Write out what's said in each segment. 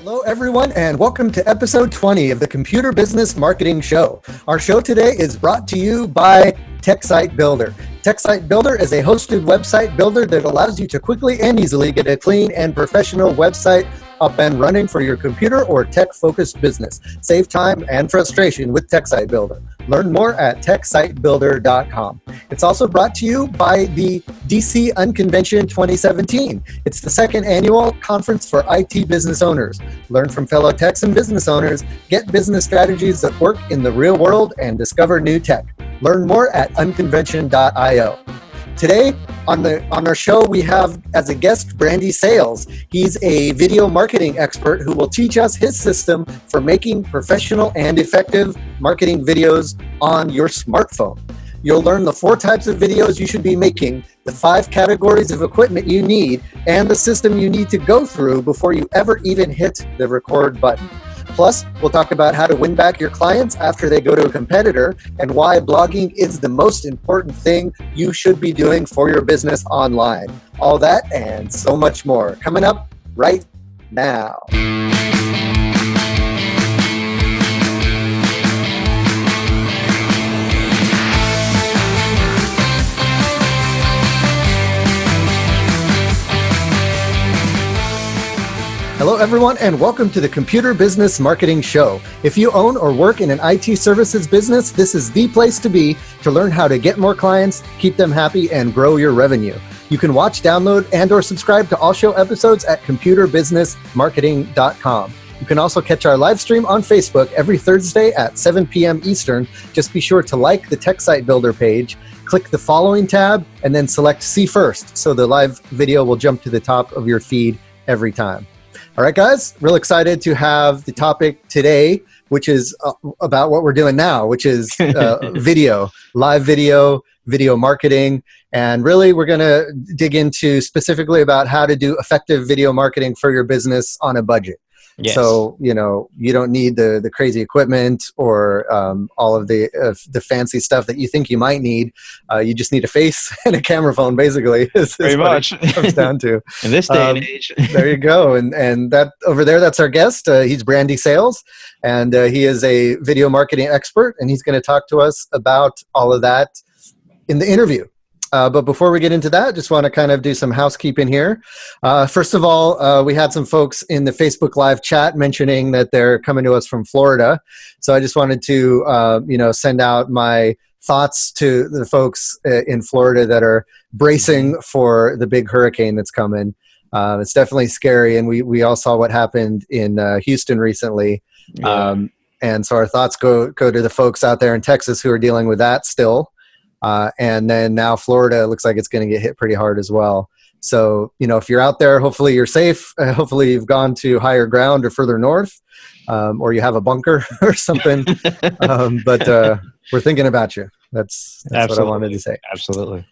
Hello, everyone, and welcome to episode 20 of the Computer Business Marketing Show. Our show today is brought to you by TechSite Builder. TechSite Builder is a hosted website builder that allows you to quickly and easily get a clean and professional website up and running for your computer or tech-focused business. Save time and frustration with TechSite Builder. Learn more at techsitebuilder.com. It's also brought to you by the DC Unconvention 2017. It's the second annual conference for IT business owners. Learn from fellow techs and business owners, get business strategies that work in the real world, and discover new tech. Learn more at unconvention.io. Today on our show, we have as a guest Brandi Sales. He's a video marketing expert who will teach us his system for making professional and effective marketing videos on your smartphone. You'll learn the 4 types of videos you should be making, the 5 categories of equipment you need, and the system you need to go through before you ever even hit the record button. Plus, we'll talk about how to win back your clients after they go to a competitor and why blogging is the most important thing you should be doing for your business online. All that and so much more coming up right now. Hello, everyone, and welcome to the Computer Business Marketing Show. If you own or work in an IT services business, this is the place to be to learn how to get more clients, keep them happy, and grow your revenue. You can watch, download, and or subscribe to all show episodes at computerbusinessmarketing.com. You can also catch our live stream on Facebook every Thursday at 7 p.m. Eastern. Just be sure to like the TechSite Builder page, click the following tab, and then select See First, so the live video will jump to the top of your feed every time. All right, guys, real excited to have the topic today, which is about what we're doing now, which is video, live video marketing. And really, we're going to dig into specifically about how to do effective video marketing for your business on a budget. Yes. So, you don't need the crazy equipment or all of the fancy stuff that you think you might need. You just need a face and a camera phone, basically. Is Very much. It comes down to. In this day and age. There you go. And that over there, that's our guest. He's Brandi Sales, and he is a video marketing expert, and he's going to talk to us about all of that in the interview. But before we get into that, just want to kind of do some housekeeping here. First of all, we had some folks in the Facebook Live chat mentioning that they're coming to us from Florida. So I just wanted to, send out my thoughts to the folks in Florida that are bracing for the big hurricane that's coming. It's definitely scary, and we all saw what happened in Houston recently. Yeah. And so our thoughts go to the folks out there in Texas who are dealing with that still. And then now Florida looks like it's going to get hit pretty hard as well. So, if you're out there, hopefully you're safe. Hopefully you've gone to higher ground or further north, or you have a bunker or something. But we're thinking about you. That's what I wanted to say. Absolutely.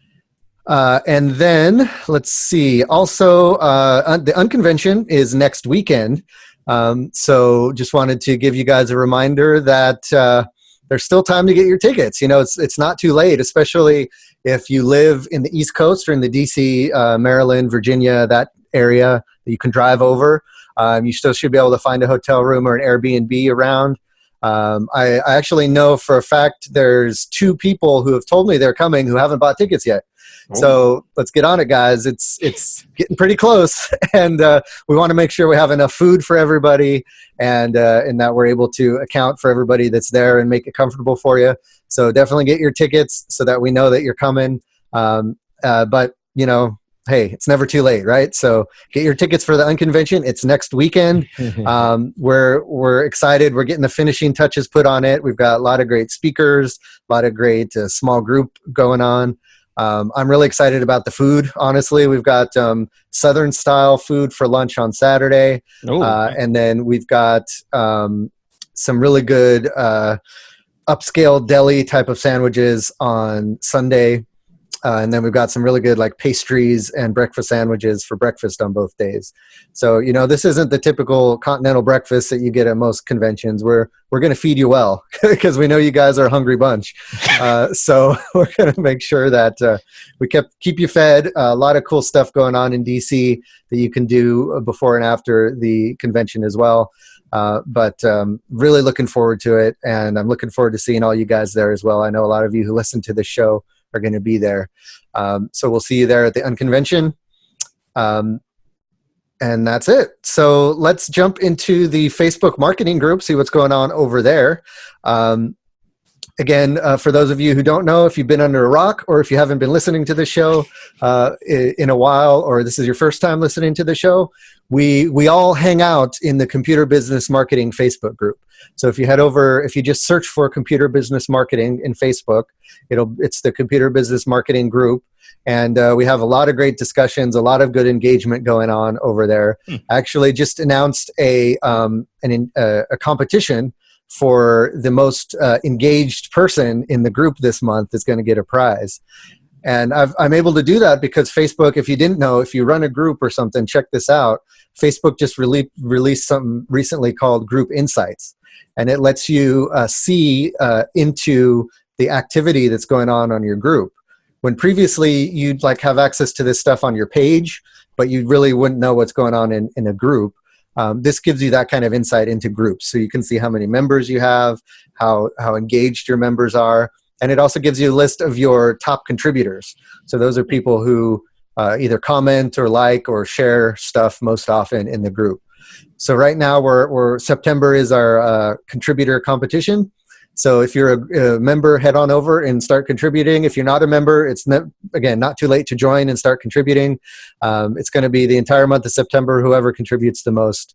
And then let's see. Also, the Unconvention is next weekend. So just wanted to give you guys a reminder that there's still time to get your tickets. It's not too late, especially if you live in the East Coast or in the DC, Maryland, Virginia, that area that you can drive over. You still should be able to find a hotel room or an Airbnb around. I actually know for a fact there's 2 people who have told me they're coming who haven't bought tickets yet. So let's get on it, guys. It's getting pretty close, and we want to make sure we have enough food for everybody, and that we're able to account for everybody that's there and make it comfortable for you. So definitely get your tickets so that we know that you're coming. But hey, it's never too late, right? So get your tickets for the Unconvention. It's next weekend. We're excited. We're getting the finishing touches put on it. We've got a lot of great speakers, a lot of great small group going on. I'm really excited about the food, honestly. We've got Southern style food for lunch on Saturday. And then we've got some really good upscale deli type of sandwiches on Sunday. And then we've got some really good like pastries and breakfast sandwiches for breakfast on both days. So, you know, this isn't the typical continental breakfast that you get at most conventions. We're going to feed you well because we know you guys are a hungry bunch. So we're going to make sure that we keep you fed. A lot of cool stuff going on in DC that you can do before and after the convention as well. But really looking forward to it. And I'm looking forward to seeing all you guys there as well. I know a lot of you who listen to this show are going to be there. So we'll see you there at the Unconvention. And that's it. So let's jump into the Facebook marketing group, see what's going on over there. Again, for those of you who don't know, if you've been under a rock or if you haven't been listening to the show in a while, or this is your first time listening to the show, we all hang out in the Computer Business Marketing Facebook group. So if you head over, if you just search for Computer Business Marketing in Facebook, it's the Computer Business Marketing group. And we have a lot of great discussions, a lot of good engagement going on over there. Actually just announced a competition for the most engaged person in the group this month is going to get a prize. And I'm able to do that because Facebook, if you didn't know, if you run a group or something, check this out. Facebook just released something recently called Group Insights. And it lets you see into the activity that's going on your group. When previously you'd like have access to this stuff on your page, but you really wouldn't know what's going on in a group. This gives you that kind of insight into groups. So you can see how many members you have, how engaged your members are. And it also gives you a list of your top contributors. So those are people who either comment or like or share stuff most often in the group. So right now September is our contributor competition. So if you're a member, head on over and start contributing. If you're not a member, it's not too late to join and start contributing. It's going to be the entire month of September, whoever contributes the most.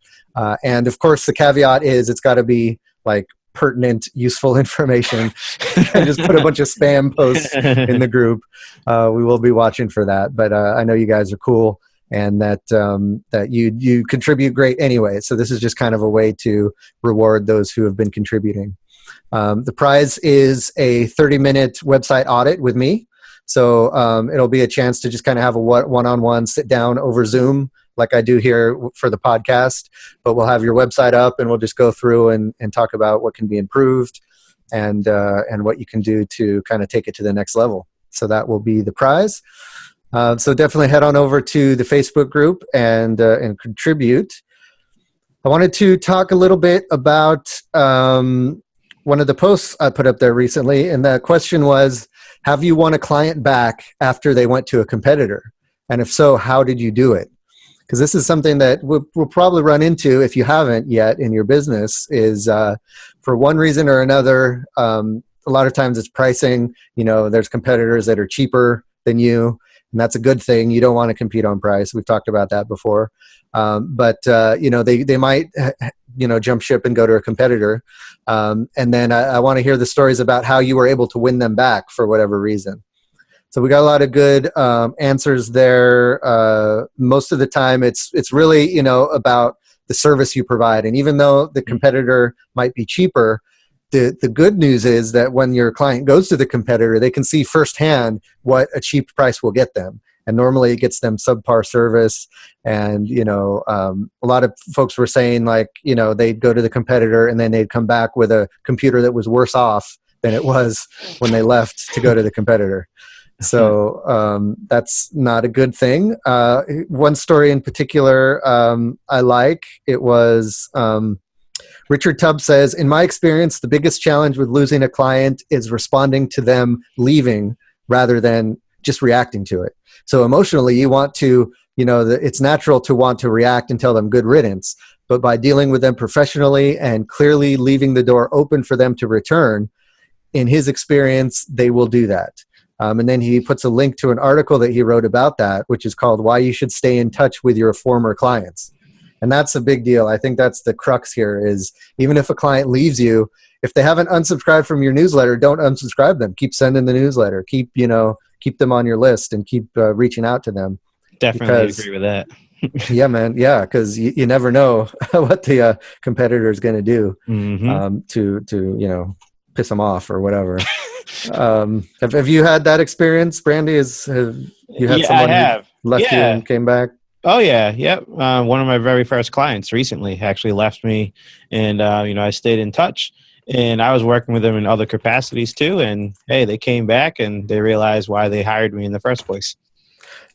And of course, the caveat is it's got to be like pertinent, useful information. And just put a bunch of spam posts in the group. We will be watching for that. But I know you guys are cool and that you contribute great anyway. So this is just kind of a way to reward those who have been contributing. The prize is a 30-minute website audit with me. So it'll be a chance to just kind of have a one-on-one sit down over Zoom like I do here for the podcast. But we'll have your website up and we'll just go through and talk about what can be improved and what you can do to kind of take it to the next level. So that will be the prize. So definitely head on over to the Facebook group and contribute. I wanted to talk a little bit about one of the posts I put up there recently, and the question was, have you won a client back after they went to a competitor? And if so, how did you do it? Because this is something that we'll probably run into if you haven't yet in your business is for one reason or another, a lot of times it's pricing. You know, there's competitors that are cheaper than you, and that's a good thing. You don't want to compete on price. We've talked about that before. But they might, jump ship and go to a competitor. And then I want to hear the stories about how you were able to win them back for whatever reason. So we got a lot of good answers there. Most of the time it's really, about the service you provide. And even though the competitor might be cheaper, the good news is that when your client goes to the competitor, they can see firsthand what a cheap price will get them. And normally it gets them subpar service. And, a lot of folks were saying they'd go to the competitor and then they'd come back with a computer that was worse off than it was when they left to go to the competitor. So that's not a good thing. One story in particular I like, it was Richard Tubb says, in my experience, the biggest challenge with losing a client is responding to them leaving rather than just reacting to it. So emotionally, you want to, it's natural to want to react and tell them good riddance. But by dealing with them professionally and clearly leaving the door open for them to return, in his experience, they will do that. And then he puts a link to an article that he wrote about that, which is called Why You Should Stay in Touch with Your Former Clients. And that's a big deal. I think that's the crux here is even if a client leaves you, if they haven't unsubscribed from your newsletter, don't unsubscribe them. Keep sending the newsletter. Keep them on your list and keep reaching out to them. Definitely agree with that. Yeah, man. Yeah, because you never know what the competitor is going to do to piss them off or whatever. Have you had that experience, Brandi? Have you had someone I have. who left you and came back? Oh yeah, yep. One of my very first clients recently actually left me, and I stayed in touch, and I was working with them in other capacities too. And hey, they came back and they realized why they hired me in the first place.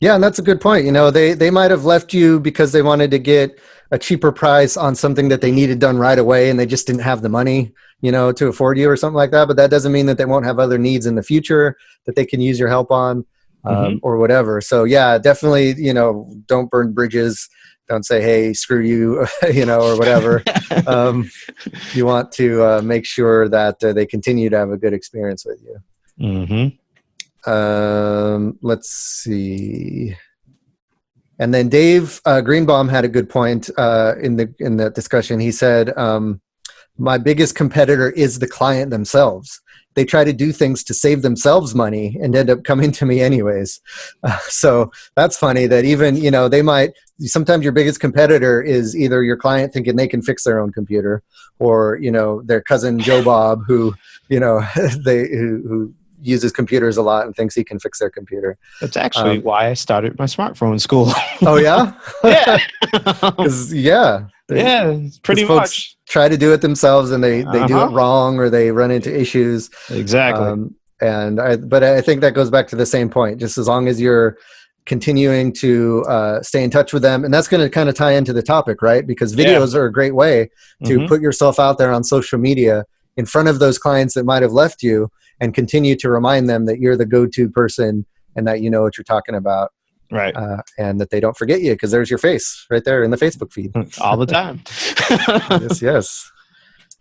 Yeah, and that's a good point. They might have left you because they wanted to get a cheaper price on something that they needed done right away, and they just didn't have the money, to afford you or something like that. But that doesn't mean that they won't have other needs in the future that they can use your help on, or whatever. So yeah, definitely, don't burn bridges. Don't say, "Hey, screw you," or whatever. You want to make sure that they continue to have a good experience with you. Mm-hmm. Let's see. And then Dave Greenbaum had a good point in the discussion. He said, "My biggest competitor is the client themselves. They try to do things to save themselves money and end up coming to me anyways." So that's funny that even sometimes your biggest competitor is either your client thinking they can fix their own computer, or their cousin Joe Bob who who uses computers a lot and thinks he can fix their computer. That's actually why I started my smartphone school. Oh yeah? Yeah. Pretty much. Try to do it themselves, and they do it wrong, or they run into issues. Exactly. But I think that goes back to the same point. Just as long as you're continuing to stay in touch with them, and that's going to kind of tie into the topic, right? Because videos are a great way to put yourself out there on social media in front of those clients that might have left you, and continue to remind them that you're the go-to person and that you know what you're talking about. Right. And that they don't forget you, because there's your face right there in the Facebook feed. All the time. Yes.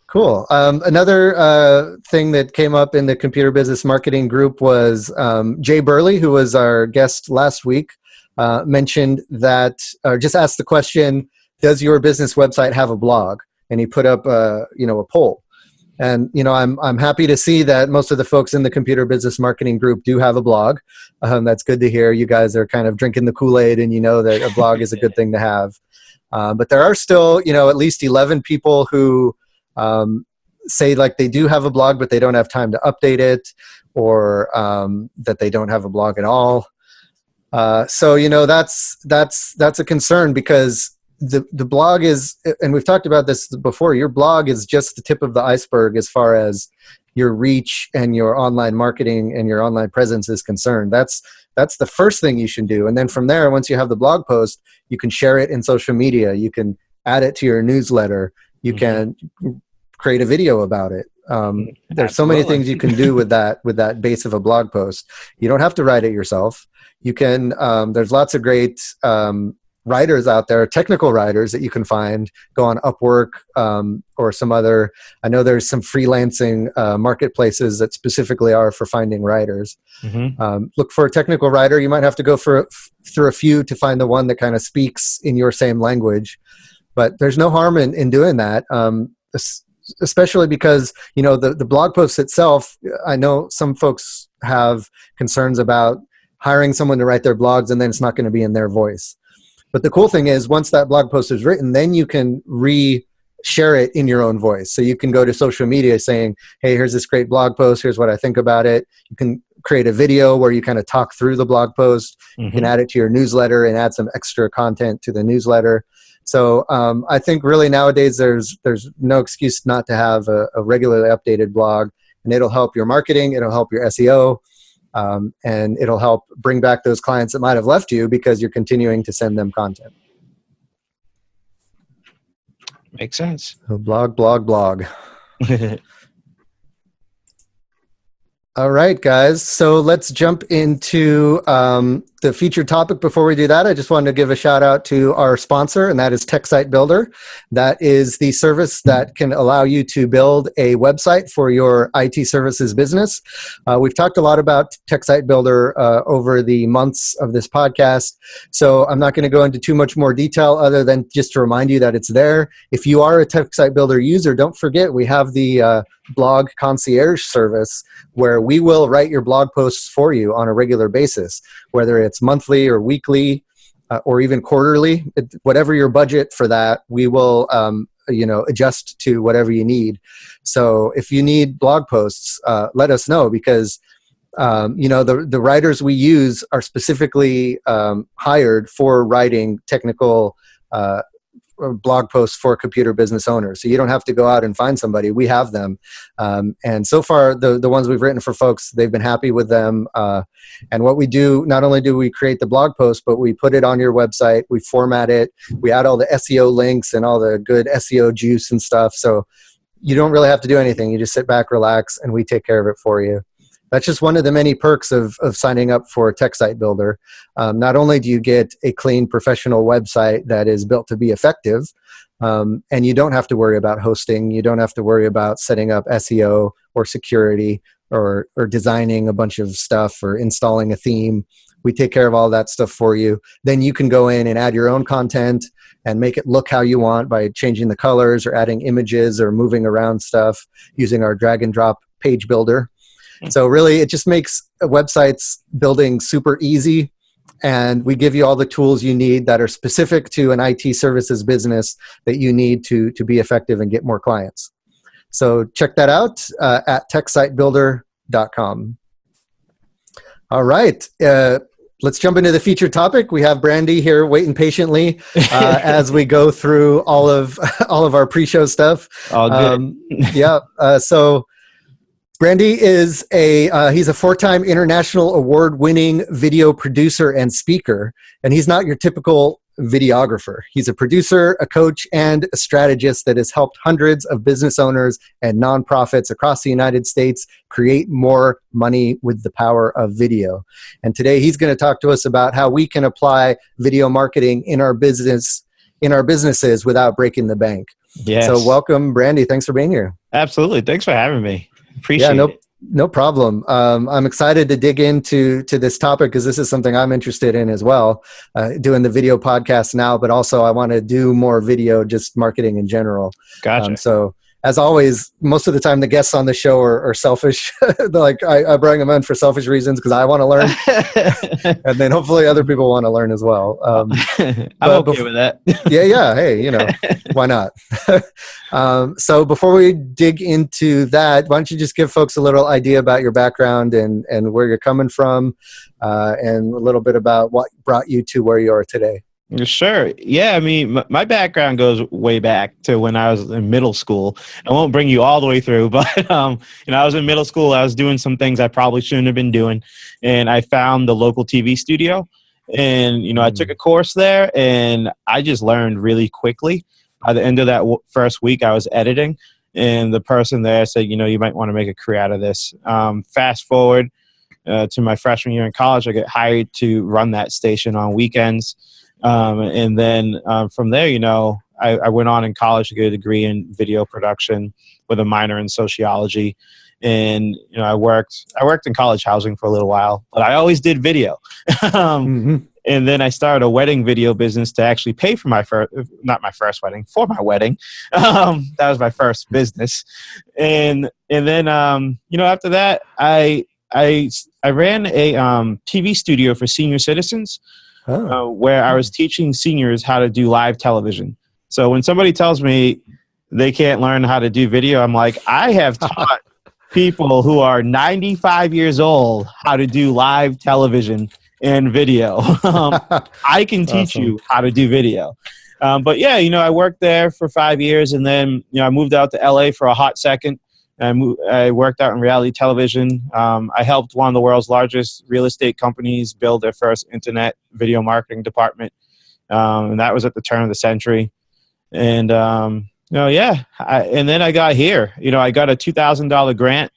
Cool. Another thing that came up in the computer business marketing group was Jay Burley, who was our guest last week, mentioned that, or just asked the question, does your business website have a blog? And he put up a poll. And, I'm happy to see that most of the folks in the computer business marketing group do have a blog. That's good to hear. You guys are kind of drinking the Kool-Aid, and you know that a blog is a good thing to have. But there are still, at least 11 people who say like they do have a blog, but they don't have time to update it, or that they don't have a blog at all. So, that's a concern, because the blog is, and we've talked about this before, your blog is just the tip of the iceberg as far as your reach and your online marketing and your online presence is concerned. That's the first thing you should do. And then from there, once you have the blog post, you can share it in social media. You can add it to your newsletter. You can create a video about it. There's so many things you can do with that base of a blog post. You don't have to write it yourself. You can, there's lots of great writers out there, technical writers that you can find. Go on Upwork or some other. I know there's some freelancing marketplaces that specifically are for finding writers. Look for a technical writer. You might have to go through a few to find the one that kind of speaks in your same language. But there's no harm in doing that, especially because the blog post itself. I know some folks have concerns about hiring someone to write their blogs, and then it's not going to be in their voice. But the cool thing is, once that blog post is written, then you can share it in your own voice. So you can go to social media saying, hey, here's this great blog post. Here's what I think about it. You can create a video where you kind of talk through the blog post. You can add it to your newsletter and add some extra content to the newsletter. So I think really nowadays there's no excuse not to have a regularly updated blog, and it'll help your marketing. It'll help your SEO. And it'll help bring back those clients that might have left you because you're continuing to send them content. Makes sense. So blog. All right, guys. So let's jump into the featured topic. Before we do that, I just wanted to give a shout out to our sponsor, and that is TechSite Builder. That is the service that can allow you to build a website for your IT services business. We've talked a lot about TechSite Builder over the months of this podcast, so I'm not going to go into too much more detail other than just to remind you that it's there. If you are a TechSite Builder user, don't forget we have the blog concierge service where we will write your blog posts for you on a regular basis, whether it's monthly or weekly or even quarterly, whatever your budget for that, we will adjust to whatever you need. So if you need blog posts, let us know, because the writers we use are specifically hired for writing technical blog posts for computer business owners. So you don't have to go out and find somebody. We have them. And so far, the ones we've written for folks, they've been happy with them. And what we do, not only do we create the blog post, but we put it on your website, we format it, we add all the SEO links and all the good SEO juice and stuff. So you don't really have to do anything. You just sit back, relax, and we take care of it for you. That's just one of the many perks of signing up for TechSite Builder. Not only do you get a clean professional website that is built to be effective, and you don't have to worry about hosting, you don't have to worry about setting up SEO or security or designing a bunch of stuff or installing a theme. We take care of all that stuff for you. Then you can go in and add your own content and make it look how you want by changing the colors or adding images or moving around stuff using our drag and drop page builder. So really, it just makes websites building super easy, and we give you all the tools you need that are specific to an IT services business that you need to be effective and get more clients. So check that out at techsitebuilder.com. All right. Let's jump into the featured topic. We have Brandi here waiting patiently as we go through all of our pre-show stuff. All good. So Brandi is he's a 4-time international award-winning video producer and speaker, and he's not your typical videographer. He's a producer, a coach, and a strategist that has helped hundreds of business owners and nonprofits across the United States create more money with the power of video. And today he's going to talk to us about how we can apply video marketing in our businesses without breaking the bank. Yes. So welcome, Brandi. Thanks for being here. Absolutely. Thanks for having me. Appreciate it. No problem. I'm excited to dig into this topic because this is something I'm interested in as well, doing the video podcast now, but also I want to do more video, just marketing in general. Gotcha. So as always, most of the time the guests on the show are selfish. Like I bring them in for selfish reasons because I want to learn, and then hopefully other people want to learn as well. I'm okay with that. Yeah. Hey, why not? So before we dig into that, why don't you just give folks a little idea about your background and where you're coming from, and a little bit about what brought you to where you are today. Sure. Yeah. I mean, my background goes way back to when I was in middle school. I won't bring you all the way through, but, I was in middle school. I was doing some things I probably shouldn't have been doing. And I found the local TV studio and, I took a course there and I just learned really quickly. By the end of that first week, I was editing and the person there said, you might want to make a career out of this. Fast forward to my freshman year in college, I get hired to run that station on weekends. And then from there, I went on in college to get a degree in video production with a minor in sociology. And, I worked in college housing for a little while, but I always did video. And then I started a wedding video business to actually pay for not my first wedding, for my wedding. That was my first business. And then, after that, I ran a TV studio for senior citizens. Where I was teaching seniors how to do live television. So when somebody tells me they can't learn how to do video, I'm like, I have taught people who are 95 years old how to do live television and video. I can teach you how to do video. But yeah, I worked there for 5 years and then, I moved out to LA for a hot second. I worked out in reality television. I helped one of the world's largest real estate companies build their first internet video marketing department. And that was at the turn of the century. And, and then I got here. I got a $2,000 grant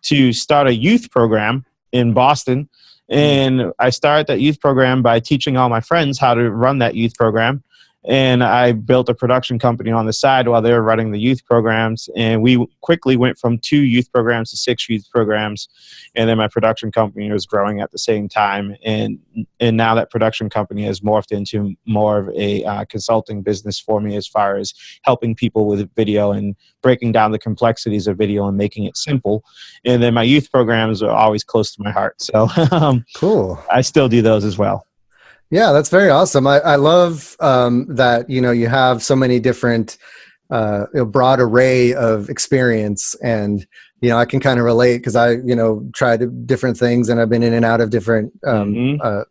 to start a youth program in Boston. And I started that youth program by teaching all my friends how to run that youth program. And I built a production company on the side while they were running the youth programs. And we quickly went from 2 youth programs to 6 youth programs. And then my production company was growing at the same time. And now that production company has morphed into more of a consulting business for me as far as helping people with video and breaking down the complexities of video and making it simple. And then my youth programs are always close to my heart. So cool. I still do those as well. Yeah, that's very awesome. I love that, you have so many different broad array of experience. And, I can kind of relate because I, tried different things, and I've been in and out of different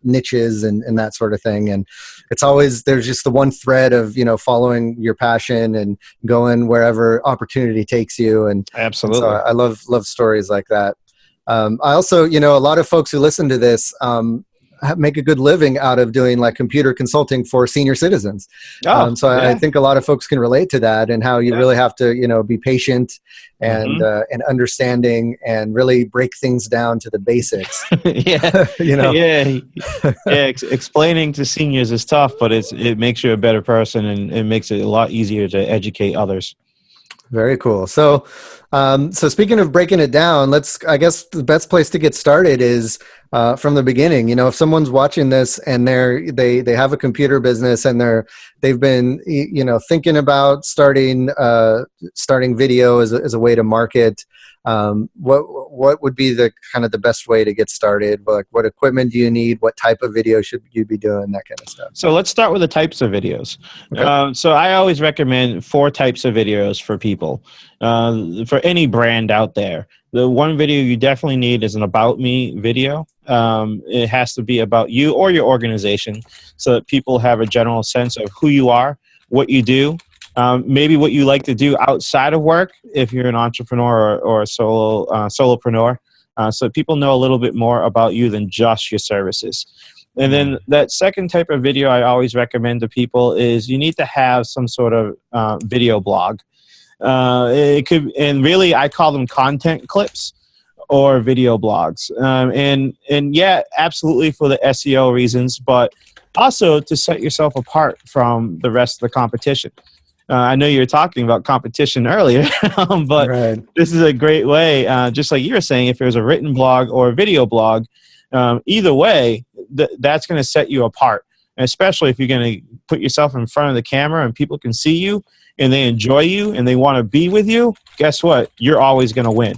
niches and that sort of thing. And it's always, there's just the one thread of, following your passion and going wherever opportunity takes you. And absolutely. And so I love stories like that. I also, a lot of folks who listen to this, make a good living out of doing like computer consulting for senior citizens. I think a lot of folks can relate to that, and how you really have to, be patient and understanding and really break things down to the basics. Explaining to seniors is tough, but it makes you a better person, and it makes it a lot easier to educate others. Very cool. So speaking of breaking it down, I guess the best place to get started is from the beginning. If someone's watching this and they have a computer business and they've been, thinking about starting video as a way to market, what would be the kind of the best way to get started? Like, what equipment do you need? What type of video should you be doing? That kind of stuff. So let's start with the types of videos. Okay. So I always recommend 4 types of videos for people, for any brand out there. The one video you definitely need is an about me video. It has to be about you or your organization, so that people have a general sense of who you are, what you do, maybe what you like to do outside of work if you're an entrepreneur or a solopreneur, so people know a little bit more about you than just your services. And then that second type of video I always recommend to people is you need to have some sort of video blog. It could, and really I call them content clips or video blogs. And yeah, absolutely for the SEO reasons, but also to set yourself apart from the rest of the competition. I know you were talking about competition earlier, but This is a great way, just like you were saying, if there's a written blog or a video blog, either way, that's going to set you apart. And especially if you're going to put yourself in front of the camera and people can see you and they enjoy you and they want to be with you, guess what? You're always going to win.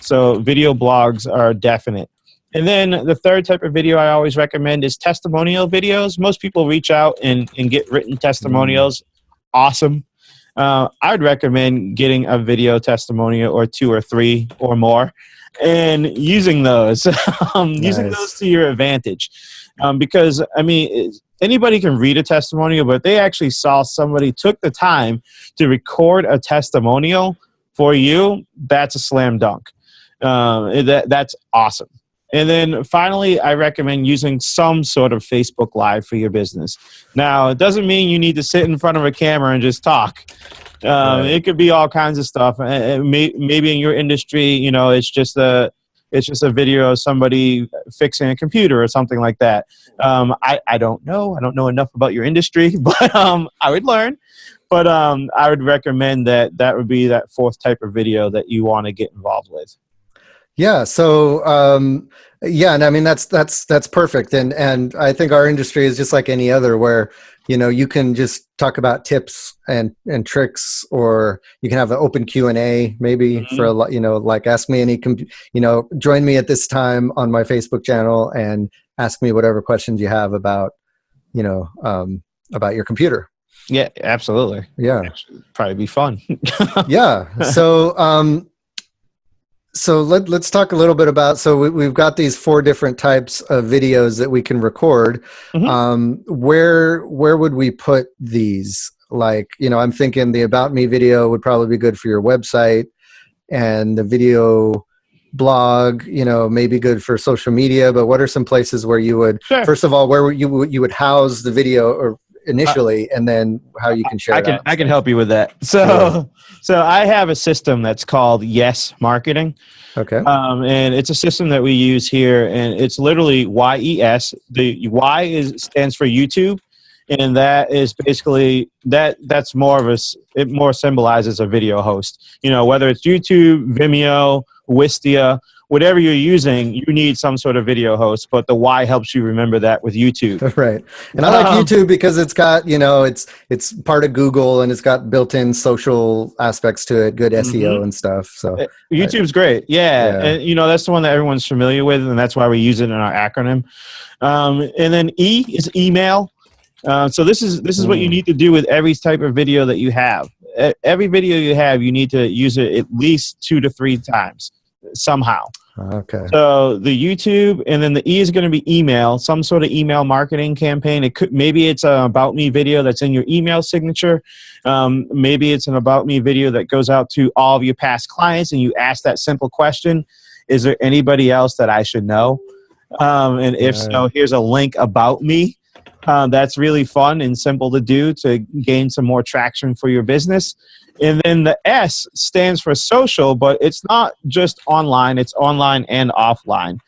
So video blogs are definite. And then the third type of video I always recommend is testimonial videos. Most people reach out and get written testimonials. Awesome. I would recommend getting a video testimonial or 2 or 3 or more and using those, using those to your advantage. Because, I mean, anybody can read a testimonial, but they actually saw somebody took the time to record a testimonial for you. That's a slam dunk. That's awesome. And then finally, I recommend using some sort of Facebook Live for your business. Now, it doesn't mean you need to sit in front of a camera and just talk. It could be all kinds of stuff. Maybe in your industry, it's just a video of somebody fixing a computer or something like that. I don't know. I don't know enough about your industry, but I would learn. But I would recommend that would be that 4th type of video that you want to get involved with. Yeah. So, and I mean, that's perfect. And I think our industry is just like any other where, you can just talk about tips and tricks, or you can have an open Q&A maybe for like ask me any, join me at this time on my Facebook channel and ask me whatever questions you have about your computer. Yeah, absolutely. Yeah. It'd probably be fun. Yeah. So let's talk a little bit about, we've got these 4 different types of videos that we can record. Where would we put these? Like, I'm thinking the About Me video would probably be good for your website, and the video blog, may be good for social media, but what are some places where you would, first of all, where you would house the video or initially, and then how you can share I can help you with that. So I have a system that's called Yes Marketing. Okay. And it's a system that we use here, and it's literally YES. The Y stands for YouTube, and that is basically that's more of it more symbolizes a video host. Whether it's YouTube, Vimeo, Wistia, whatever you're using, you need some sort of video host, but the Y helps you remember that with YouTube. Right. And I like YouTube because it's got, it's part of Google and it's got built-in social aspects to it, good SEO and stuff. So YouTube's great. Yeah. And that's the one that everyone's familiar with, and that's why we use it in our acronym. And then E is email. So this is what you need to do with every type of video that you have. every video you have, you need to use it at least 2 to 3 times somehow. Okay. So the YouTube, and then the E is going to be email, some sort of email marketing campaign. It could, maybe it's an about me video that's in your email signature. Maybe it's an about me video that goes out to all of your past clients, and you ask that simple question: is there anybody else that I should know? And if so, here's a link about me. That's really fun and simple to do to gain some more traction for your business. And then the S stands for social, but it's not just online, it's online and offline.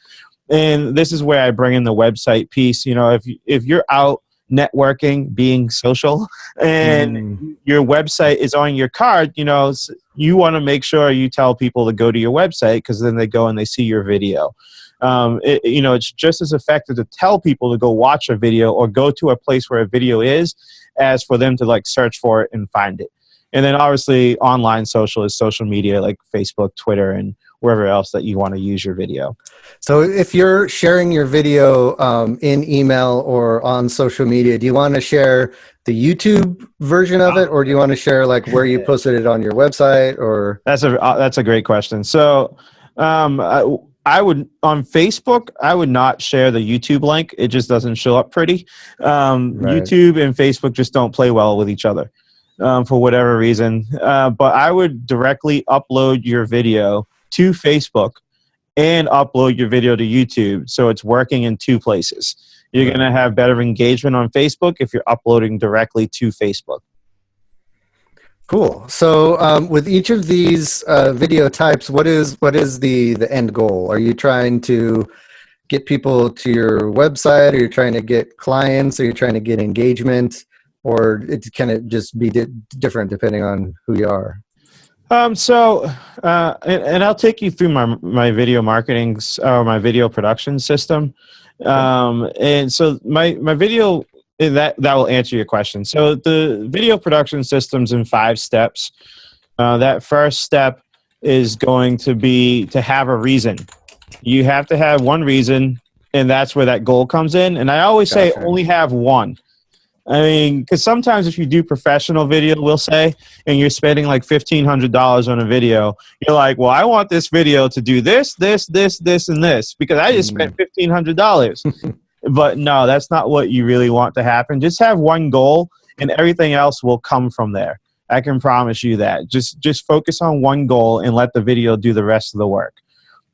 And this is where I bring in the website piece. You know, if you're out networking, being social, and your website is on your card, you know, you want to make sure you tell people to go to your website, because then they go and they see your video. You know, it's just as effective to tell people to go watch a video or go to a place where a video is, as for them to like search for it and find it. And then obviously online social is social media like Facebook, Twitter, and wherever else that you want to use your video. So if you're sharing your video in email or on social media, do you want to share the YouTube version of it, or do you want to share like where you posted it on your website? Or that's a great question. So I would, on Facebook, I would not share the YouTube link. It just doesn't show up pretty. YouTube and Facebook just don't play well with each other for whatever reason. But I would directly upload your video to Facebook and upload your video to YouTube, so it's working in 2 places. You're going to have better engagement on Facebook if you're uploading directly to Facebook. Cool. So with each of these video types, what is the end goal? Are you trying to get people to your website? Are you trying to get clients? Are you trying to get engagement? Or it can it just be different depending on who you are? And I'll take you through my video marketing or my video production system. And so my video, that will answer your question. So the video production system's in 5 steps. That first step is going to be to have a reason. You have to have one reason, and that's where that goal comes in. And I always say only have one. I mean, because sometimes if you do professional video, we'll say, and you're spending like $1,500 on a video, you're like, well, I want this video to do this, this, and this, because I just spent $1,500. But no, that's not what you really want to happen. Just have one goal, and everything else will come from there. I can promise you that. Just focus on one goal and let the video do the rest of the work.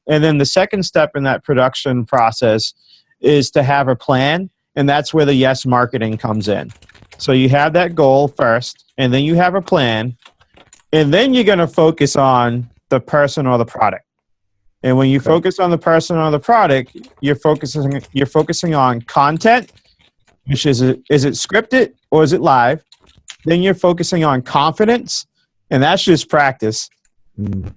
And then the second step in that production process is to have a plan. And that's where the yes marketing comes in. So you have that goal first, and then you have a plan, and then you're going to focus on the person or the product. And when you focus on the person or the product, you're focusing on content, which is it scripted or is it live? Then you're focusing on confidence, and that's just practice.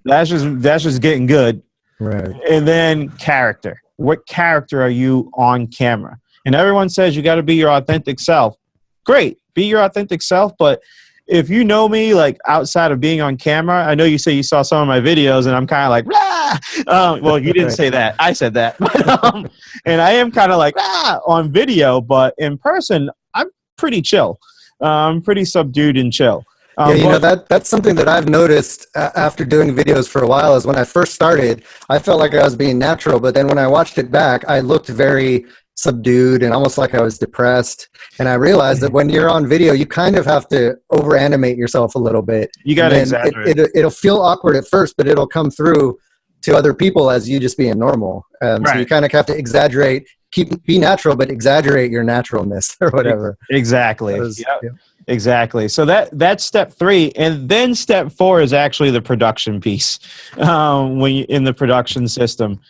That's just getting good. Right. And then character. What character are you on camera? And everyone says you got to be your authentic self. Great, be your authentic self. But if you know me, like outside of being on camera, I know you say you saw some of my videos, and I'm kind of like, well, you didn't say that. I said that. And I am kind of like, on video, but in person, I'm pretty chill. I'm pretty subdued and chill. That's something that I've noticed after doing videos for a while. Is when I first started, I felt like I was being natural, but then when I watched it back, I looked very subdued and almost like I was depressed. And I realized that when you're on video, you kind of have to over animate yourself a little bit. You got to exaggerate. It'll feel awkward at first, but it'll come through to other people as you just being normal. So you kind of have to exaggerate, be natural, but exaggerate your naturalness or whatever. Exactly. Exactly. So that's step 3. And then step 4 is actually the production piece. When you're in the production system,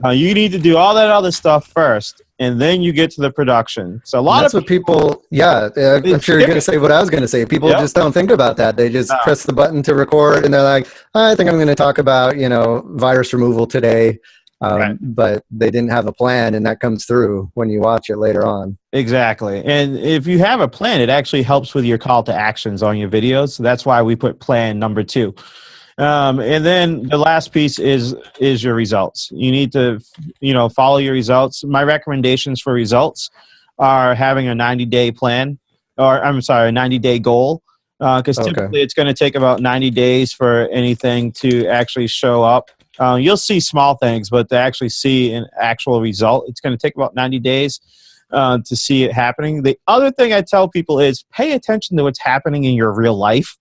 you need to do all that other stuff first, and then you get to the production. So that's what people, I'm sure you're going to say what I was going to say. People just don't think about that. They just press the button to record, and they're like, I think I'm going to talk about, virus removal today. But they didn't have a plan, and that comes through when you watch it later on. Exactly. And if you have a plan, it actually helps with your call to actions on your videos. So that's why we put plan number 2. And then the last piece is your results. You need to, follow your results. My recommendations for results are having a 90-day plan, or a 90-day goal. because typically it's going to take about 90 days for anything to actually show up. You'll see small things, but to actually see an actual result, it's going to take about 90 days to see it happening. The other thing I tell people is pay attention to what's happening in your real life.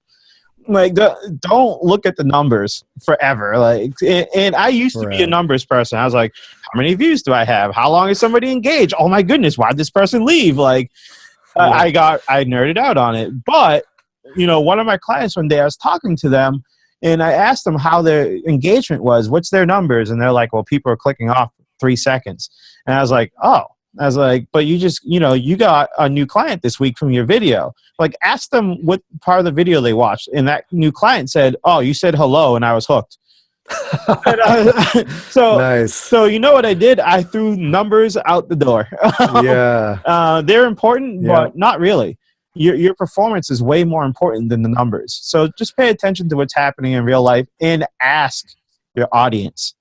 Like, don't look at the numbers forever. Like, and I used to be a numbers person. I was like, how many views do I have? How long is somebody engaged? Oh my goodness, why did this person leave? Like, I nerded out on it. But, one of my clients one day, I was talking to them and I asked them how their engagement was. What's their numbers? And they're like, well, people are clicking off 3 seconds. And I was like, oh. I was like, but you just, you got a new client this week from your video. Like, ask them what part of the video they watched. And that new client said, oh, you said hello, and I was hooked. Nice. So you know what I did? I threw numbers out the door. They're important, but not really. Your performance is way more important than the numbers. So just pay attention to what's happening in real life and ask your audience.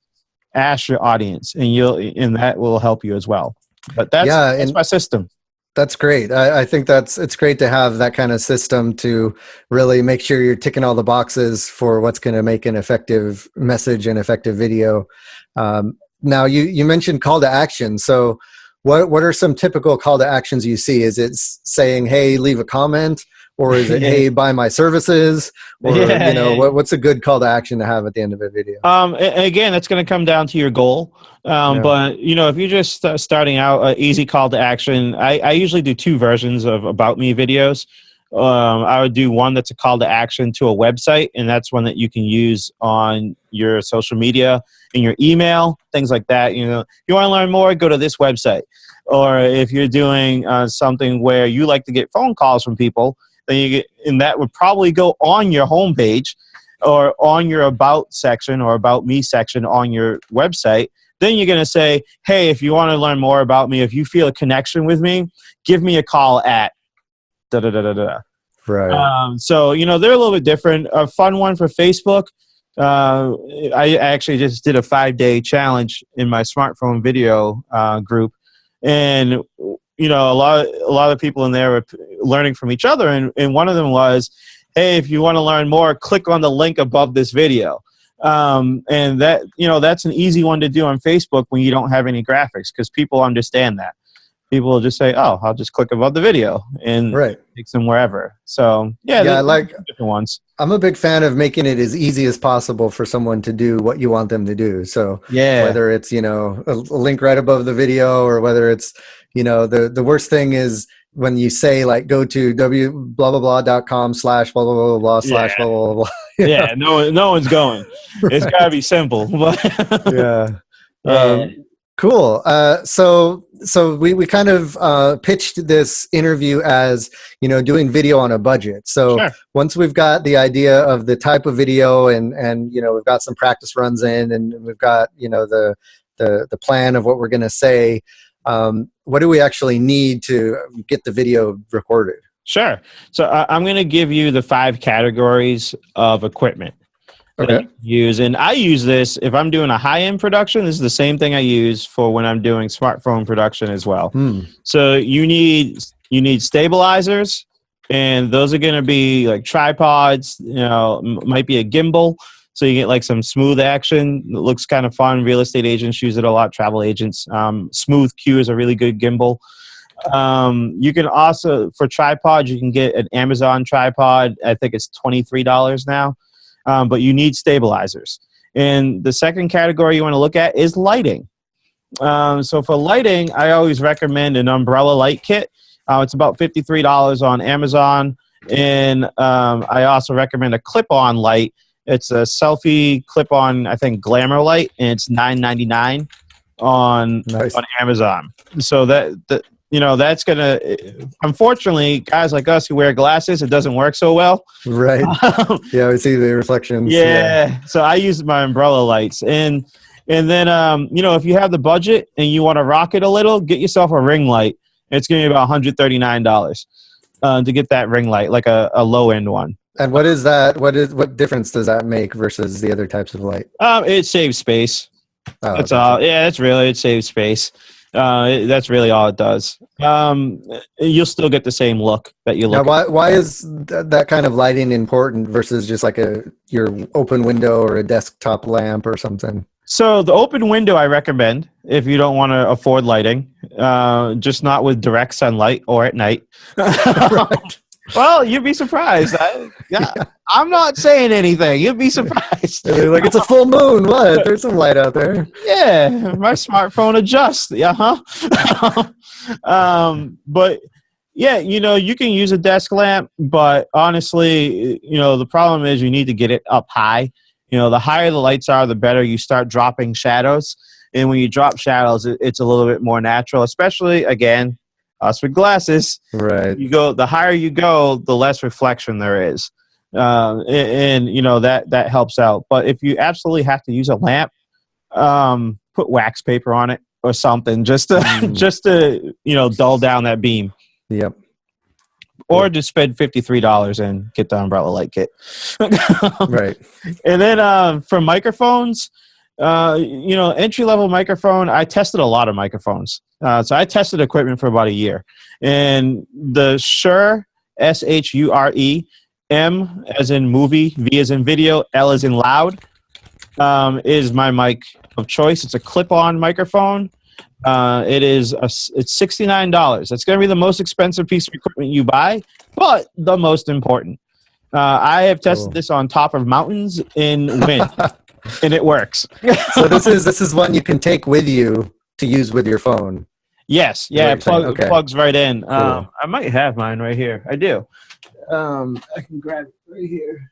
Ask your audience, and that will help you as well. But that's my system. That's great. I think it's great to have that kind of system to really make sure you're ticking all the boxes for what's going to make an effective message and effective video. Now you mentioned call to action. So what are some typical call to actions you see? Is it saying, hey, leave a comment? Or is it, hey, buy my services? Or, what's a good call to action to have at the end of a video? Again, that's going to come down to your goal. But, if you're just starting out, an easy call to action, I usually do 2 versions of About Me videos. I would do one that's a call to action to a website, and that's one that you can use on your social media, in your email, things like that. You want to learn more, go to this website. Or if you're doing something where you like to get phone calls from people, and that would probably go on your homepage or on your About section or About Me section on your website. Then you're going to say, hey, if you want to learn more about me, if you feel a connection with me, give me a call at da-da-da-da-da. Right. So, they're a little bit different. A fun one for Facebook. I actually just did a 5-day challenge in my smartphone video group. And a lot of people in there were learning from each other, and one of them was, hey, if you want to learn more, click on the link above this video. And that that's an easy one to do on Facebook when you don't have any graphics, because people understand that. People will just say, oh, I'll just click above the video and it takes them wherever. So I like different ones. I'm a big fan of making it as easy as possible for someone to do what you want them to do. So whether it's, a link right above the video, or whether it's, the worst thing is when you say, like, go to www.com/blah/blah/blah/blah/blah/. No one's going. It's got to be simple. Cool. So we kind of pitched this interview as, doing video on a budget. So once we've got the idea of the type of video and we've got some practice runs in, and we've got, the plan of what we're going to say, what do we actually need to get the video recorded? Sure. So I'm going to give you the 5 categories of equipment that I use. And I use this if I'm doing a high-end production. This is the same thing I use for when I'm doing smartphone production as well. So you need stabilizers, and those are going to be like tripods, might be a gimbal. So you get like some smooth action. It looks kind of fun. Real estate agents use it a lot, travel agents. Smooth Q is a really good gimbal. You can also, for tripods, you can get an Amazon tripod. I think it's $23 now. But you need stabilizers. And the second category you want to look at is lighting. So for lighting, I always recommend an umbrella light kit. It's about $53 on Amazon. And I also recommend a clip-on light. It's a selfie clip-on, I think, glamour light, and it's $9.99 on Amazon. So that's going to, unfortunately, guys like us who wear glasses, it doesn't work so well. Right. We see the reflections. So I use my umbrella lights. And then, if you have the budget and you want to rock it a little, get yourself a ring light. It's going to be about $139 to get that ring light, like a low-end one. And what is that? What difference does that make versus the other types of light? It saves space. That's all. Yeah, that's really, it saves space. That's really all it does. You'll still get the same look that you Now, look at. why is that kind of lighting important versus just like your open window or a desktop lamp or something? So the open window I recommend if you don't want to afford lighting, just not with direct sunlight or at night. Right. Well, you'd be surprised. Yeah. I'm not saying anything. You'd be surprised. They're like, it's a full moon. What? There's some light out there. Yeah, my smartphone adjusts. Yeah, huh? But yeah, you can use a desk lamp, but honestly, the problem is you need to get it up high. The higher the lights are, the better you start dropping shadows. And when you drop shadows, it's a little bit more natural, especially, again, us with glasses. Right. The higher you go, the less reflection there is. That helps out. But if you absolutely have to use a lamp, put wax paper on it or something just to dull down that beam. Yep. Or just spend $53 and get the umbrella light kit. Right. And then for microphones, entry level microphone, I tested a lot of microphones. So I tested equipment for about a year. And the Shure, SHURE, M as in movie, V as in video, L as in loud, is my mic of choice. It's a clip-on microphone. It's $69. That's going to be the most expensive piece of equipment you buy, but the most important. I have tested this on top of mountains in wind, and it works. So this is one you can take with you to use with your phone. Yes, yeah, it plugs right in. Cool. I might have mine right here. I do. I can grab it right here.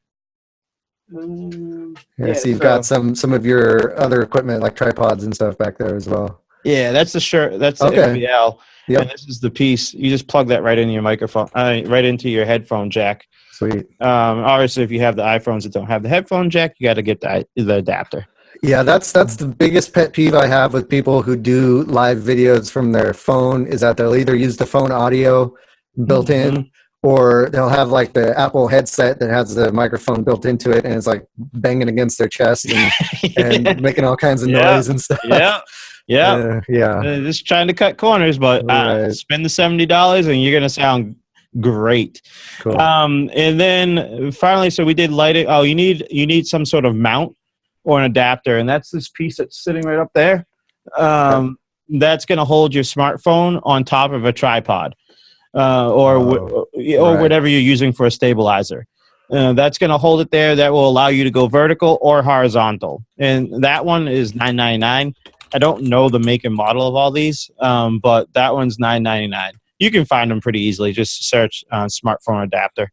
So you've got some of your other equipment like tripods and stuff back there as well. Yeah, that's the Shure. That's the FBL. Yep. And this is the piece. You just plug that right into your microphone, right into your headphone jack. Sweet. Obviously, if you have the iPhones that don't have the headphone jack, you got to get the adapter. Yeah, that's the biggest pet peeve I have with people who do live videos from their phone is that they'll either use the phone audio built in, or they'll have like the Apple headset that has the microphone built into it, and it's like banging against their chest and making all kinds of noise and stuff. Yeah. Just trying to cut corners, but spend the $70 and you're gonna sound great. Cool. And then finally, so we did lighting. Oh, you need some sort of mount or an adapter, and that's this piece that's sitting right up there. That's gonna hold your smartphone on top of a tripod. Or whatever you're using for a stabilizer. That's going to hold it there. That will allow you to go vertical or horizontal. And that one is $9.99. I don't know the make and model of all these, but that one's $9.99. You can find them pretty easily. Just search smartphone adapter.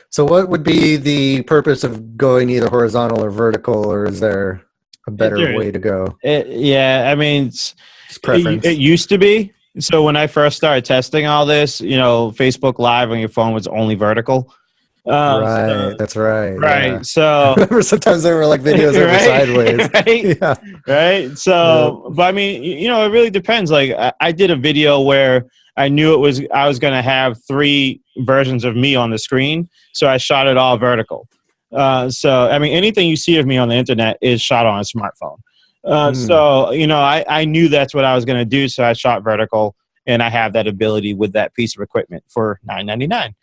So what would be the purpose of going either horizontal or vertical, or is there a better way to go? I mean, it's preference. It used to be. So when I first started testing all this, Facebook Live on your phone was only vertical. That's right. Right. Yeah. So I remember sometimes there were like videos over sideways. Right. So, but I mean, it really depends. Like I did a video where I knew I was going to have 3 versions of me on the screen. So I shot it all vertical. So, I mean, anything you see of me on the internet is shot on a smartphone. So, I knew that's what I was going to do. So I shot vertical, and I have that ability with that piece of equipment for $9.99.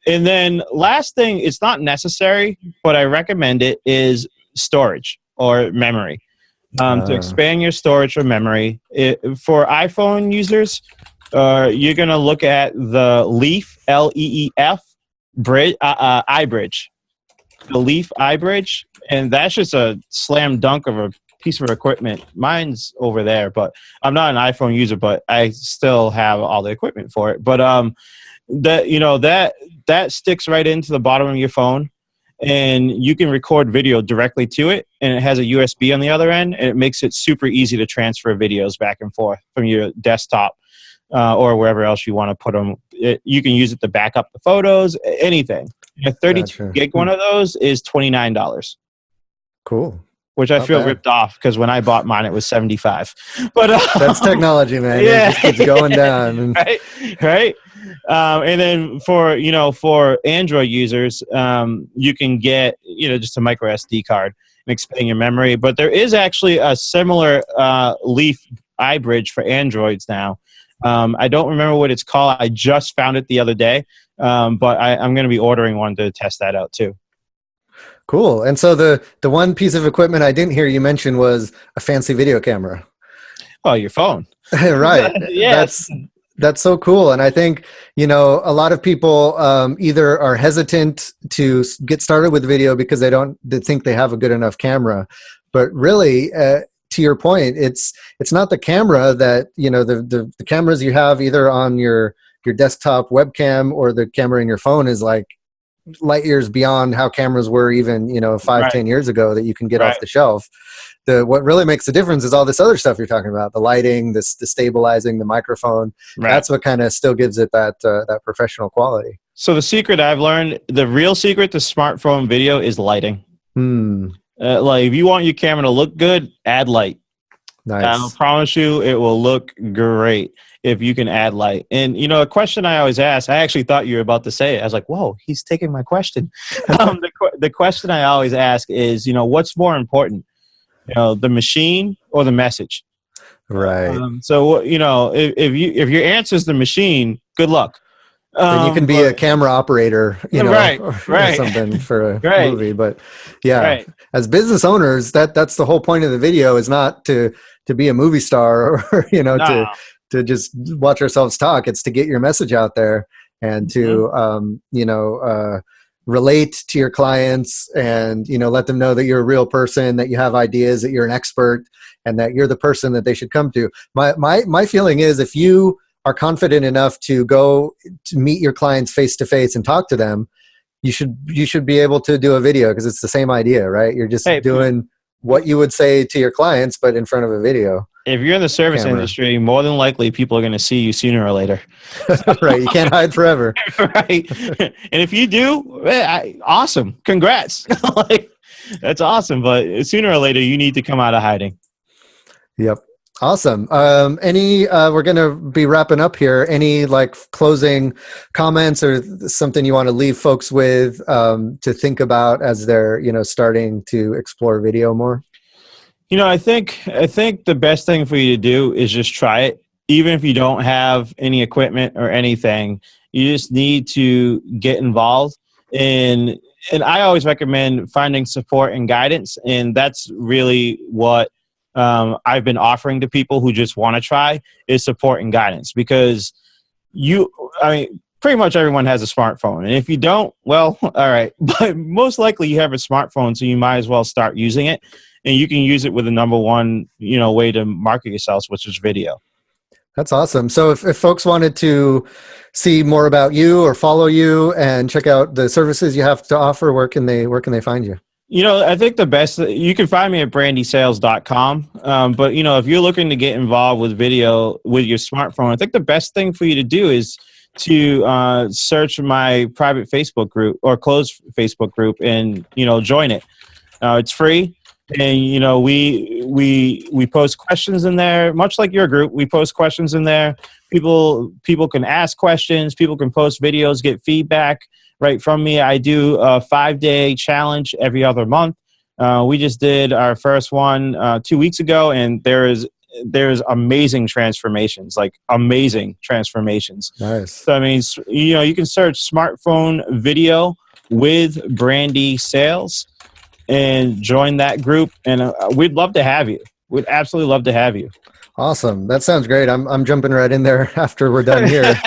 And then last thing, it's not necessary, but I recommend it, is storage or memory. To expand your storage or memory. For iPhone users, you're going to look at the Leaf, LEEF, iBridge. The Leaf iBridge. And that's just a slam dunk of a piece of equipment. Mine's over there, but I'm not an iPhone user, but I still have all the equipment for it. But that sticks right into the bottom of your phone, and you can record video directly to it, and it has a USB on the other end, and it makes it super easy to transfer videos back and forth from your desktop or wherever else you want to put them. You can use it to back up the photos, anything. A 32 gig one of those is $29. Cool. Which I feel ripped off because when I bought mine, it was $75. But that's technology, man. Yeah, it just keeps going down. Right. And then for Android users, you can get just a micro SD card and expand your memory. But there is actually a similar Leaf iBridge for Androids now. I don't remember what it's called. I just found it the other day, but I'm going to be ordering one to test that out too. Cool. And so the one piece of equipment I didn't hear you mention was a fancy video camera. Oh, your phone. Right. Yes. That's so cool. And I think, a lot of people either are hesitant to get started with video because they think they have a good enough camera. But really, to your point, it's not the camera that, the cameras you have either on your desktop webcam or the camera in your phone is like light years beyond how cameras were even, 5-10 years ago that you can get off the shelf. What really makes the difference is all this other stuff you're talking about, the lighting, the stabilizing, the microphone. Right. That's what kind of still gives it that professional quality. So the secret I've learned, the real secret to smartphone video is lighting. Like if you want your camera to look good, add light. Nice. I promise you it will look great if you can add light. And, a question I always ask, I actually thought you were about to say it. I was like, whoa, he's taking my question. The question I always ask is, what's more important? The machine or the message, right? So if your answer is the machine, good luck. Then you can be a camera operator, right. or something for a movie. But as business owners, that's the whole point of the video is not to be a movie star or to just watch ourselves talk. It's to get your message out there and to relate to your clients and, let them know that you're a real person, that you have ideas, that you're an expert, and that you're the person that they should come to. My feeling is if you are confident enough to go to meet your clients face to face and talk to them, you should be able to do a video because it's the same idea, right? You're just doing what you would say to your clients, but in front of a video. If you're in the service industry, more than likely people are going to see you sooner or later. Right. You can't hide forever. Right. And if you do, awesome. Congrats. That's awesome. But sooner or later, you need to come out of hiding. Yep. Awesome. We're going to be wrapping up here. Any closing comments or something you want to leave folks with to think about as they're, starting to explore video more? I think the best thing for you to do is just try it. Even if you don't have any equipment or anything, you just need to get involved. And I always recommend finding support and guidance. And that's really what I've been offering to people who just want to try is support and guidance, because pretty much everyone has a smartphone. And if you don't, well, all right. But most likely you have a smartphone, so you might as well start using it. And you can use it with the number one, way to market yourselves, which is video. That's awesome. So if folks wanted to see more about you or follow you and check out the services you have to offer, where can they find you? I think the best, you can find me at brandysales.com. But, if you're looking to get involved with video with your smartphone, I think the best thing for you to do is to search my private Facebook group or closed Facebook group and, join it. It's free. And, we post questions in there, much like your group. We post questions in there. People can ask questions. People can post videos, get feedback right from me. I do a 5-day challenge every other month. We just did our first one 2 weeks ago, and there's amazing transformations, amazing transformations. Nice. So, you can search smartphone video with Brandi Sales and join that group. And we'd love to have you. We'd absolutely love to have you. Awesome. That sounds great. I'm jumping right in there after we're done here.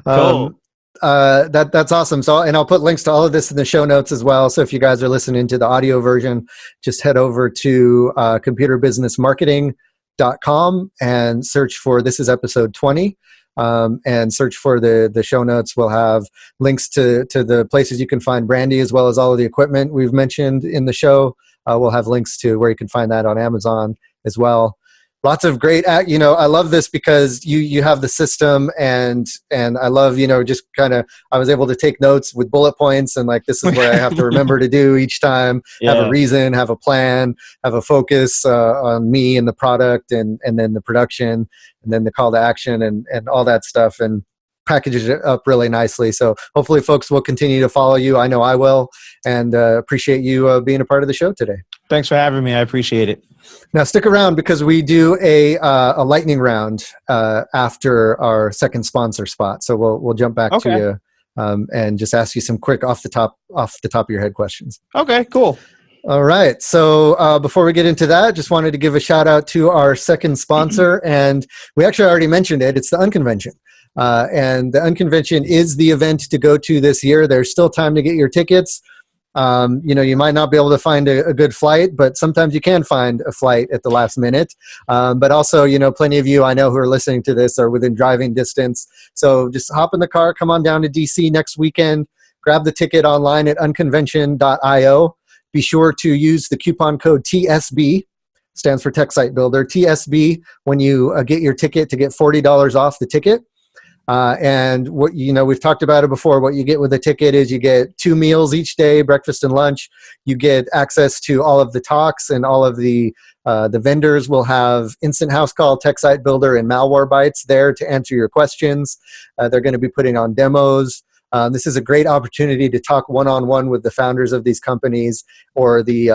Cool. That's awesome. So, and I'll put links to all of this in the show notes as well. So if you guys are listening to the audio version, just head over to computerbusinessmarketing.com and search for, this is episode 20. And search for the show notes. We'll have links to the places you can find Brandi, as well as all of the equipment we've mentioned in the show. We'll have links to where you can find that on Amazon as well. Lots of great, I love this because you have the system and I love, just kind of, I was able to take notes with bullet points and this is what I have to remember to do each time, have a reason, have a plan, have a focus on me and the product and then the production and then the call to action and all that stuff. And packages it up really nicely. So hopefully folks will continue to follow you. I know I will, and appreciate you being a part of the show today. Thanks for having me. I appreciate it. Now stick around because we do a lightning round after our second sponsor spot. So we'll jump back to you and just ask you some quick off the top of your head questions. Okay, cool. All right. So before we get into that, just wanted to give a shout out to our second sponsor, and we actually already mentioned it. It's the Unconvention. And the Unconvention is the event to go to this year. There's still time to get your tickets. You might not be able to find a good flight, but sometimes you can find a flight at the last minute. But also, plenty of you I know who are listening to this are within driving distance. So just hop in the car, come on down to DC next weekend, grab the ticket online at unconvention.io. Be sure to use the coupon code TSB, stands for Tech Site Builder, TSB, when you get your ticket to get $40 off the ticket. And what we've talked about it before. What you get with a ticket is you get 2 meals each day, breakfast and lunch. You get access to all of the talks, and all of the vendors will have Instant House Call, Tech Site Builder, and Malware Bytes there to answer your questions. They're going to be putting on demos. This is a great opportunity to talk one-on-one with the founders of these companies or the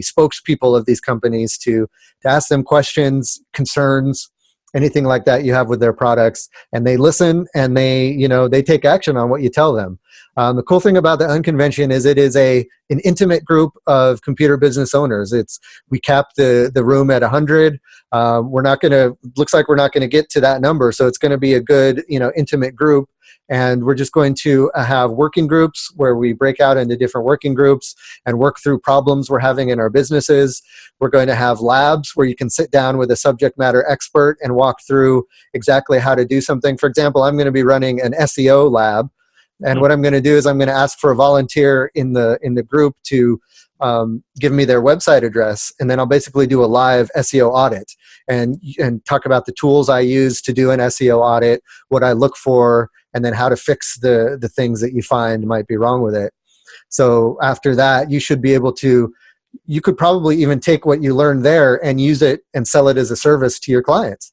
spokespeople of these companies to ask them questions, concerns, anything like that you have with their products, and they listen and they take action on what you tell them. The cool thing about the Unconvention is it is an intimate group of computer business owners. We capped the room at 100. Looks like we're not gonna get to that number, so it's gonna be a good intimate group. And we're just going to have working groups where we break out into different working groups and work through problems we're having in our businesses. We're going to have labs where you can sit down with a subject matter expert and walk through exactly how to do something. For example, I'm going to be running an SEO lab. And what I'm going to do is I'm going to ask for a volunteer in the group to give me their website address, and then I'll basically do a live SEO audit and talk about the tools I use to do an SEO audit, what I look for, and then how to fix the things that you find might be wrong with it. So after that, you should be able to, you could probably even take what you learned there and use it and sell it as a service to your clients.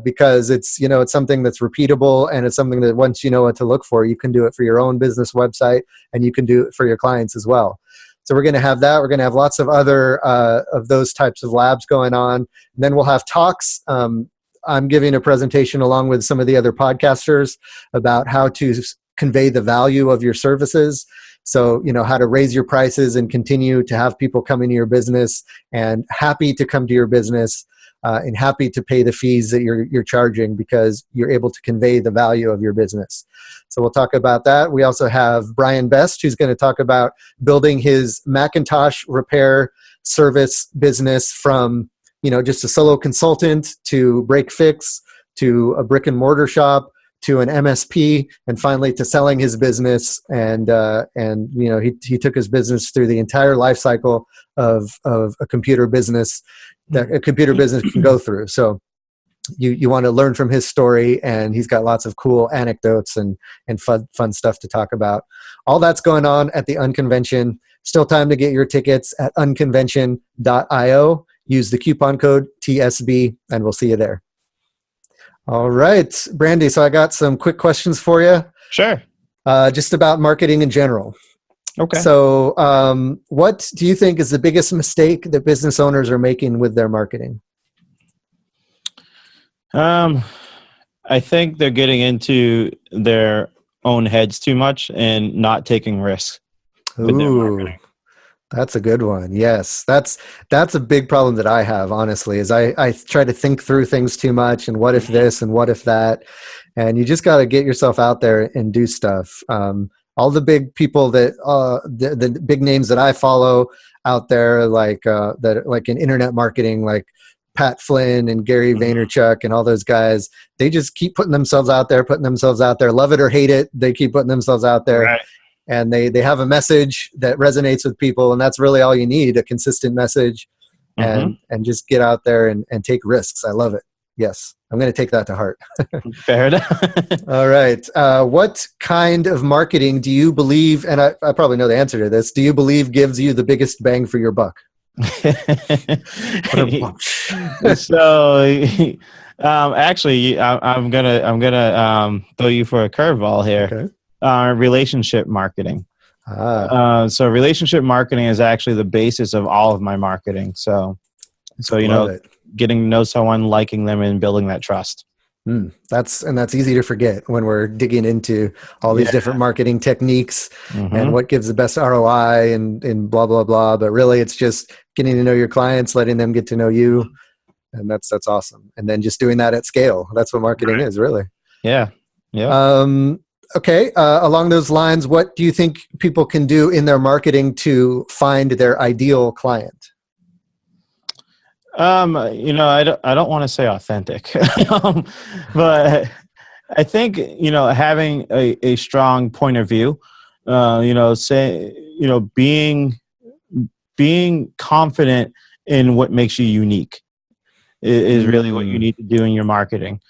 Because it's something that's repeatable, and it's something that once you know what to look for, you can do it for your own business website, and you can do it for your clients as well. So we're going to have that. We're going to have lots of other of those types of labs going on. And then we'll have talks. I'm giving a presentation along with some of the other podcasters about how to convey the value of your services. So, how to raise your prices and continue to have people come into your business and happy to come to your business and happy to pay the fees that you're charging because you're able to convey the value of your business. So we'll talk about that. We also have Brian Best, who's going to talk about building his Macintosh repair service business from just a solo consultant to break fix to a brick and mortar shop to an MSP, and finally to selling his business. And he took his business through the entire life cycle of a computer business that a computer business can go through. So you want to learn from his story, and he's got lots of cool anecdotes and fun stuff to talk about. All that's going on at the Unconvention. Still time to get your tickets at unconvention.io. Use the coupon code TSB, and we'll see you there. All right, Brandi, so I got some quick questions for you. Sure. Just about marketing in general. Okay. So what do you think is the biggest mistake that business owners are making with their marketing? I think they're getting into their own heads too much and not taking risks with their marketing. That's a good one. Yes, that's a big problem that I have, honestly, is I try to think through things too much, and what if this and what if that, and you just got to get yourself out there and do stuff. All the big people that the big names that I follow out there, like in internet marketing, like Pat Flynn and Gary Vaynerchuk and all those guys, they just keep putting themselves out there, love it or hate it. They keep putting themselves out there. Right. And they have a message that resonates with people, and that's really all you need, a consistent message, and just get out there and take risks. I love it. Yes, I'm going to take that to heart. Fair enough. All right. What kind of marketing do you believe, and I probably know the answer to this, do you believe gives you the biggest bang for your buck? So, actually, I'm gonna throw you for a curveball here. Okay. Relationship marketing. Ah, So relationship marketing is actually the basis of all of my marketing. So love it. getting to know someone, liking them, and building that trust. That's easy to forget when we're digging into all these Yeah. different marketing techniques and Mm-hmm. what gives the best ROI and blah blah blah. But really, it's just getting to know your clients, letting them get to know you, and that's awesome. And then just doing that at scale. That's what marketing is, really. Yeah. Yeah. Okay. Along those lines, what do you think people can do in their marketing to find their ideal client? I don't want to say authentic, but I think, having a strong point of view, being confident in what makes you unique is really what you need to do in your marketing.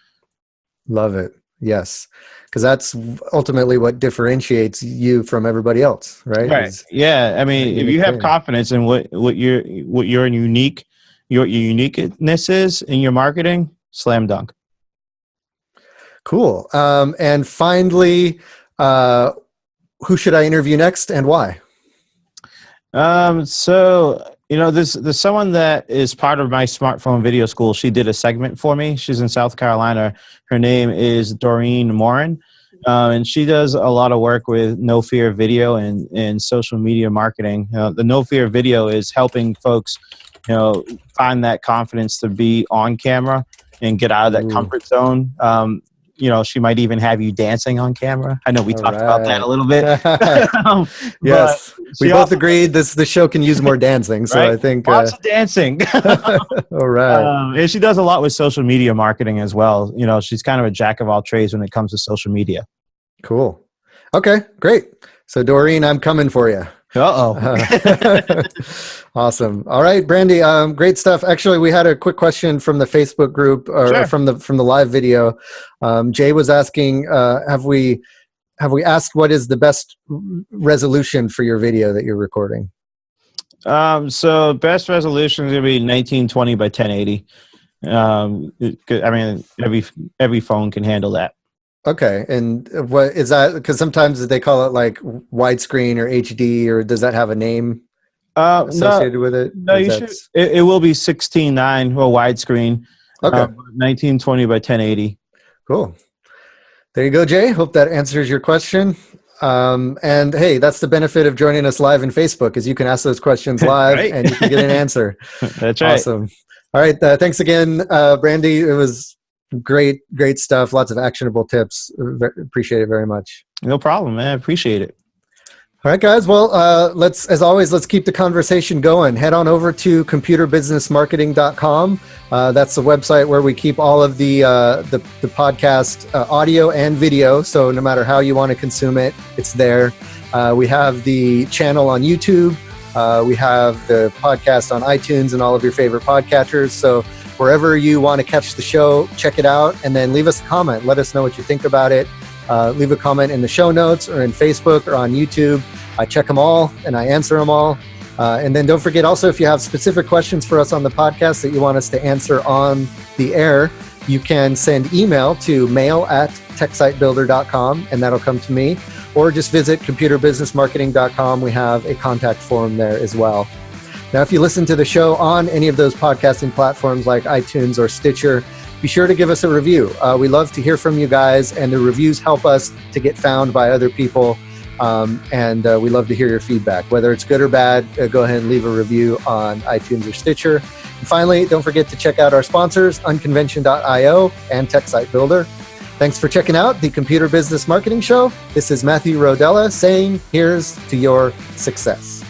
Love it. Yes. Because that's ultimately what differentiates you from everybody else, right? Right. Yeah. I mean, if you have thing. confidence in what your uniqueness is in your marketing, slam dunk. Cool. And finally, who should I interview next and why? There's someone that is part of my smartphone video school. She did a segment for me. She's in South Carolina. Her name is Doreen Morin. And she does a lot of work with No Fear Video and social media marketing. The No Fear Video is helping folks, find that confidence to be on camera and get out of that comfort zone. She might even have you dancing on camera. I know we talked about that a little bit. Yes, we both agreed the show can use more dancing. So right? I think lots of dancing. All right. And she does a lot with social media marketing as well. She's kind of a jack of all trades when it comes to social media. Cool. Okay, great. So Doreen, I'm coming for you. Awesome. All right, Brandi, great stuff. Actually, we had a quick question from the Facebook group or from the live video. Jay was asking, have we asked what is the best resolution for your video that you're recording? So best resolution is going to be 1920 by 1080. Every phone can handle that. Okay. And what is that? Because sometimes they call it like widescreen or HD, or does that have a name associated with it? No, you should. It will be 16:9 or widescreen. Okay. 1920 by 1080. Cool. There you go, Jay. Hope that answers your question. And hey, that's the benefit of joining us live in Facebook, is you can ask those questions live right? And you can get an answer. That's right. Awesome. All right. Thanks again, Brandi. It was great stuff. Lots of actionable tips. Appreciate it very much. No problem, man. I appreciate it. All right, guys. Well, as always, let's keep the conversation going. Head on over to computerbusinessmarketing.com. That's the website where we keep all of the podcast audio and video. So no matter how you want to consume it, it's there. We have the channel on YouTube. We have the podcast on iTunes and all of your favorite podcatchers. So wherever you want to catch the show, check it out and then leave us a comment. Let us know what you think about it. Leave a comment in the show notes or in Facebook or on YouTube. I check them all and I answer them all. And then don't forget also, if you have specific questions for us on the podcast that you want us to answer on the air, you can send email to mail@techsitebuilder.com and that'll come to me. Or just visit computerbusinessmarketing.com. We have a contact form there as well. Now, if you listen to the show on any of those podcasting platforms like iTunes or Stitcher, be sure to give us a review. We love to hear from you guys, and the reviews help us to get found by other people. And we love to hear your feedback. Whether it's good or bad, go ahead and leave a review on iTunes or Stitcher. And finally, don't forget to check out our sponsors, Unconvention.io and TechSite Builder. Thanks for checking out the Computer Business Marketing Show. This is Matthew Rodella saying, here's to your success.